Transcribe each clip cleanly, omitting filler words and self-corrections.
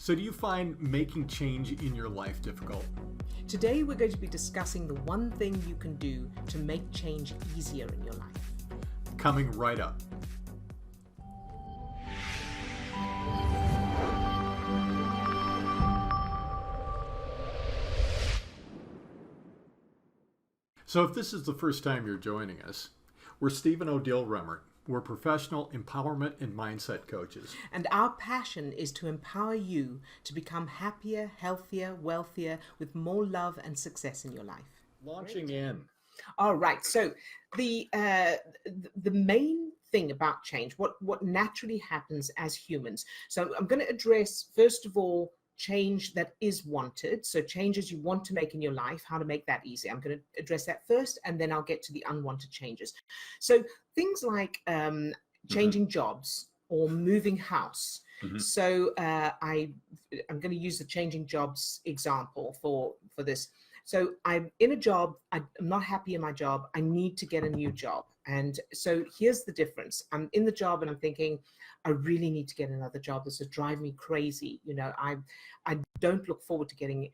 So do you find making change in your life difficult? Today we're going to be discussing the one thing you can do to make change easier in your life. Coming right up. So if this is the first time you're joining us, we're Steve and Odile Remmert. We're professional empowerment and mindset coaches. And our passion is to empower you to become happier, healthier, wealthier, with more love and success in your life. Launching in. All right. So the main thing about change, what naturally happens as humans. So I'm going to address, first of all, change that is wanted. So changes you want to make in your life, how to make that easy. I'm going to address that first, and then I'll get to the unwanted changes. So things like changing jobs or moving house. So I'm going to use the changing jobs example for this. So I'm in a job, I'm not happy in my job, I need to get a new job. And so here's the difference. I'm in the job and I'm thinking, I really need to get another job. This is driving me crazy. You know, I don't look forward to getting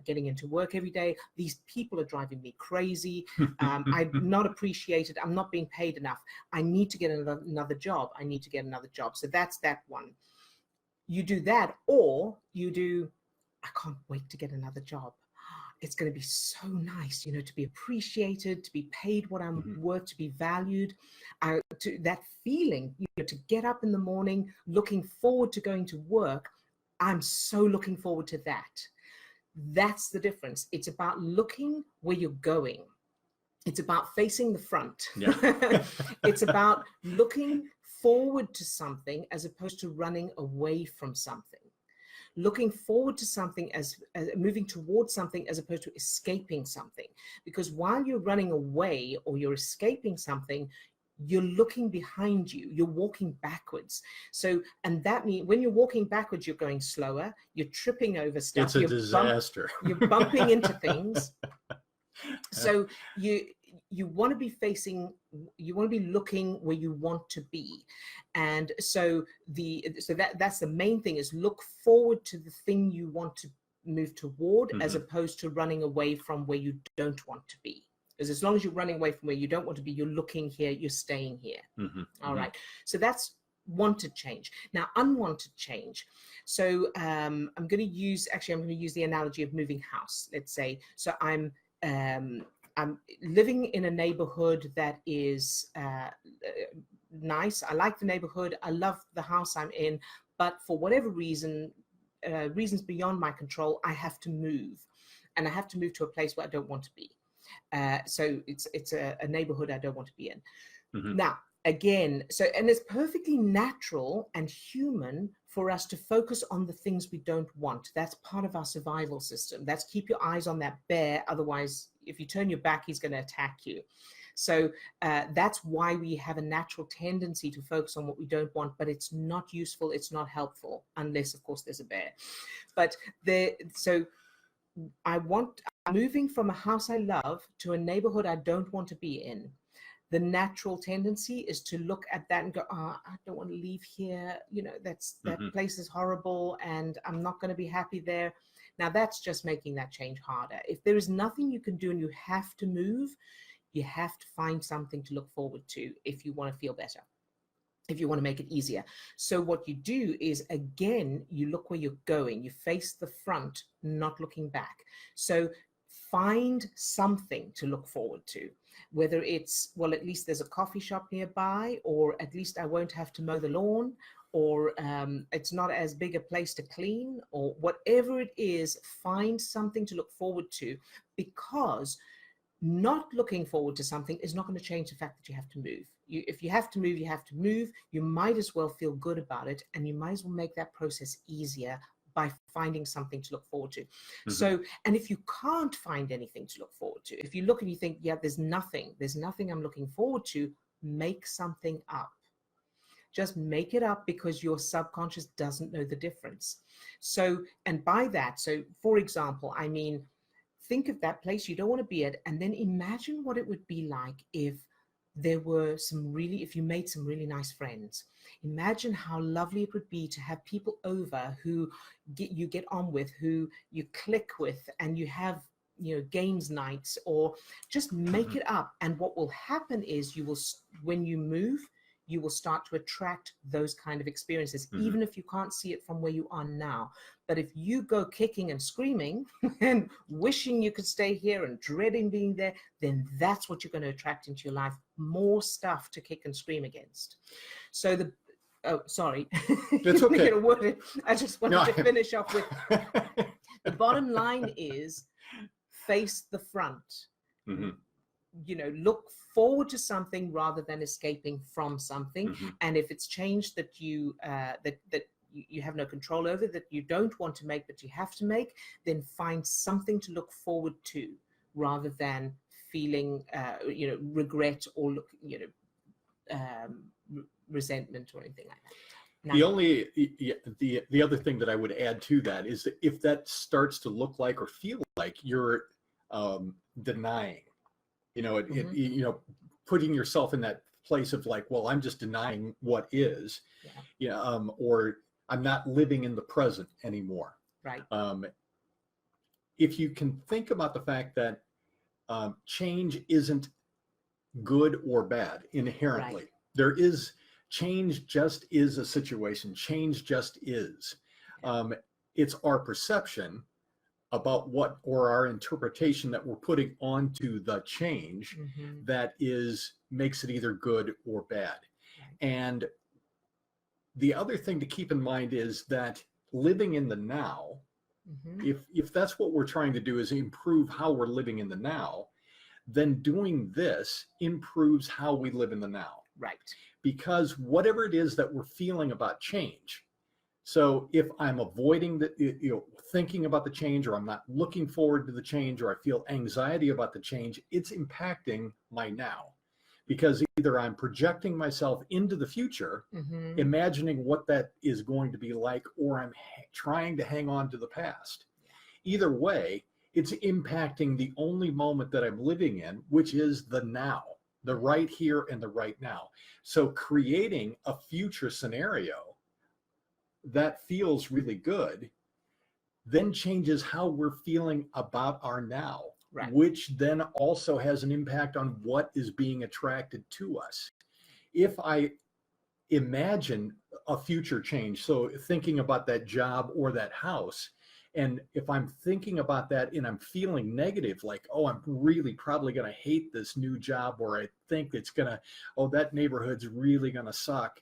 into work every day. These people are driving me crazy. I'm not appreciated. I'm not being paid enough. I need to get another job. I need to get another job. So that's that one. You do that, or you do, I can't wait to get another job. It's going to be so nice, you know, to be appreciated, to be paid what I'm worth, to be valued, to that feeling, you know, to get up in the morning, looking forward to going to work. I'm so looking forward to that. That's the difference. It's about looking where you're going. It's about facing the front. Yeah. It's about looking forward to something as opposed to running away from something. Looking forward to something as moving towards something as opposed to escaping something. Because while you're running away or you're escaping something, you're looking behind you, you're walking backwards. So, and that means when you're walking backwards, you're going slower, you're tripping over stuff. It's a disaster. You're bumping into things. So you want to be facing, you want to be looking where you want to be. And so that's the main thing, is look forward to the thing you want to move toward, as opposed to running away from where you don't want to be. Because as long as you're running away from where you don't want to be, you're looking here, you're staying here. All right. So that's wanted change. Now, unwanted change. So I'm going to use the analogy of moving house, let's say. So I'm living in a neighborhood that is nice. I like the neighborhood. I love the house I'm in, but for whatever reasons beyond my control, I have to move, and I have to move to a place where I don't want to be. So it's a neighborhood I don't want to be in. Now, again, and it's perfectly natural and human for us to focus on the things we don't want. That's part of our survival system. That's keep your eyes on that bear. Otherwise, if you turn your back, he's going to attack you. So that's why we have a natural tendency to focus on what we don't want, but it's not useful. It's not helpful, unless, of course, there's a bear. But so I'm moving from a house I love to a neighborhood I don't want to be in. The natural tendency is to look at that and go, I don't want to leave here. You know, that place is horrible and I'm not going to be happy there. Now, that's just making that change harder. If there is nothing you can do and you have to move, you have to find something to look forward to if you want to feel better, if you want to make it easier. So what you do is, again, you look where you're going. You face the front, not looking back. So find something to look forward to, whether it's, well, at least there's a coffee shop nearby, or at least I won't have to mow the lawn, or it's not as big a place to clean, or whatever it is. Find something to look forward to, because not looking forward to something is not going to change the fact that you have to move. If you have to move, you have to move. You might as well feel good about it, and you might as well make that process easier by finding something to look forward to. So, and if you can't find anything to look forward to, if you look and you think, yeah, there's nothing I'm looking forward to, make something up. Just make it up, because your subconscious doesn't know the difference. So, and by that, so for example, I mean, think of that place you don't want to be at, and then imagine what it would be like if there were if you made some really nice friends, imagine how lovely it would be to have people over who you get on with, who you click with, and you have, games nights, or just make it up. And what will happen is when you move, you will start to attract those kind of experiences, even if you can't see it from where you are now. But if you go kicking and screaming and wishing you could stay here and dreading being there, then that's what you're going to attract into your life, more stuff to kick and scream against. So sorry. It's okay. I just wanted to finish off with the bottom line is face the front. Look forward to something rather than escaping from something. And if it's change that you you have no control over, that you don't want to make but you have to make, then find something to look forward to rather than feeling regret or resentment or anything like that. The other thing that I would add to that is that if that starts to look like or feel like you're denying, putting yourself in that place of like, well, I'm just denying what is, or I'm not living in the present anymore. Right. If you can think about the fact that change isn't good or bad inherently, there is change, just is a situation. Change just is. It's our perception about what, or our interpretation that we're putting onto the change that makes it either good or bad. And the other thing to keep in mind is that living in the now, if that's what we're trying to do is improve how we're living in the now, then doing this improves how we live in the now. Right. Because whatever it is that we're feeling about change, so if I'm avoiding thinking about the change, or I'm not looking forward to the change, or I feel anxiety about the change, it's impacting my now. Because either I'm projecting myself into the future, imagining what that is going to be like, or I'm trying to hang on to the past. Either way, it's impacting the only moment that I'm living in, which is the now, the right here and the right now. So creating a future scenario that feels really good then changes how we're feeling about our now. Right. Which then also has an impact on what is being attracted to us. If I imagine a future change, so thinking about that job or that house, and if I'm thinking about that and I'm feeling negative, like, oh, I'm really probably going to hate this new job, or I think it's going to, oh, that neighborhood's really going to suck,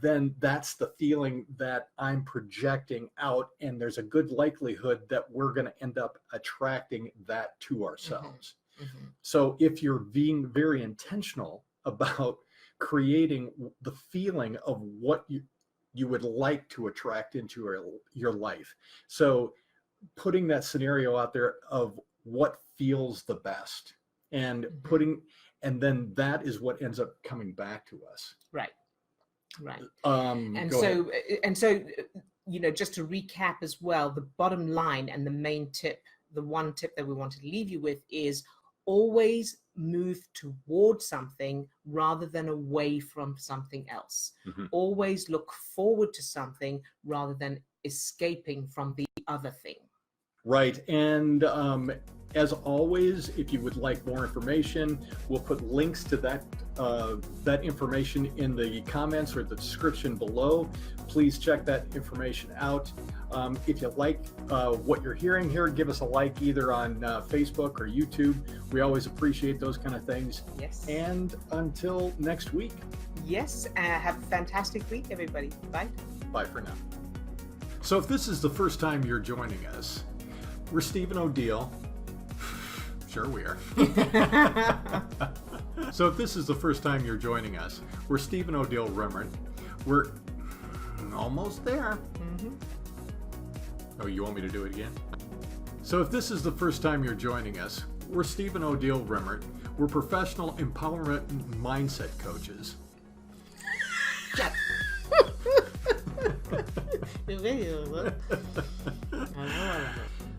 then that's the feeling that I'm projecting out, and there's a good likelihood that we're going to end up attracting that to ourselves. So if you're being very intentional about creating the feeling of what you would like to attract into your life, so putting that scenario out there of what feels the best, and and then that is what ends up coming back to us. Right. Right. And so, just to recap as well, the bottom line and the main tip, the one tip that we want to leave you with is always move toward something rather than away from something else. Always look forward to something rather than escaping from the other thing. Right. And as always, if you would like more information, we'll put links to that information in the comments or the description below. Please check that information out. If you like what you're hearing here, give us a like either on Facebook or YouTube. We always appreciate those kind of things. Yes. And until next week. Yes. Have a fantastic week, everybody. Bye. Bye for now. So if this is the first time you're joining us, we're Stephen O'Deal. Sure we are. So if this is the first time you're joining us, we're Stephen O'Deal Remmert. We're almost there. Oh, you want me to do it again? So if this is the first time you're joining us, we're Stephen O'Deal Remmert. We're professional empowerment and mindset coaches.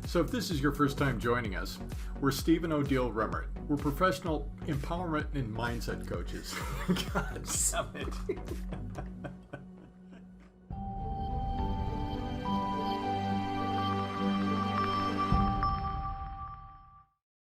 So if this is your first time joining us, we're Steve and Odile Remmert. We're professional empowerment and mindset coaches. God damn it.